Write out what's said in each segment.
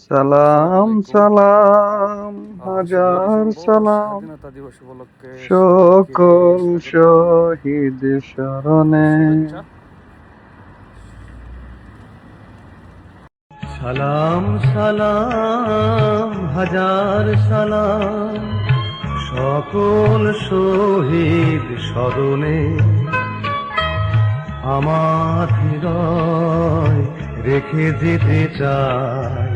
সালাম আসসালামু আলাইকুম। সালাম সুপ্রিয় হাজার দর্শক, সালাম স্বাধীনতা দিবস উপলক্ষে সবাইকে সকল স্বাগতম শহীদ ও স্মরণে। শুভেচ্ছা। সালাম সালাম হাজার সালাম সকল শহীদ স্মরণে। আমার হৃদয় রেখে যেতে চাই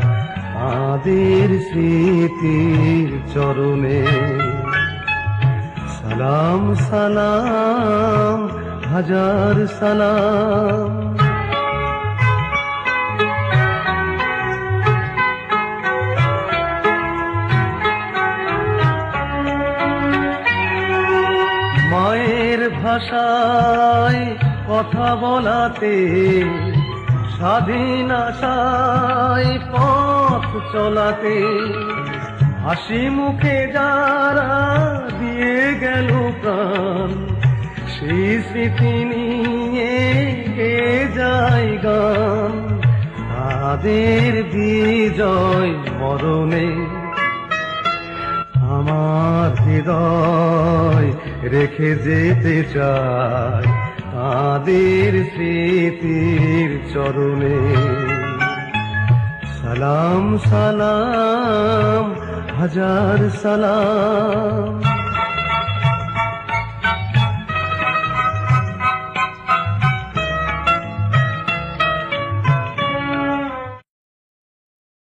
তাদের স্মৃতির চরণে। সালাম সালাম হাজার সালাম। মায়ের ভাষায় কথা বলাতে, স্বাধীন আশায় পথ চলাতে, হাসি মুখে যারা দিয়ে গেল প্রাণ, সেই স্মৃতি নিয়ে গে যায় গান। তাদের বিজয় মরণে আমার হৃদয় রেখে যেতে চাই তাদের স্মৃতির চরণে। সালাম সালাম হাজার সালাম।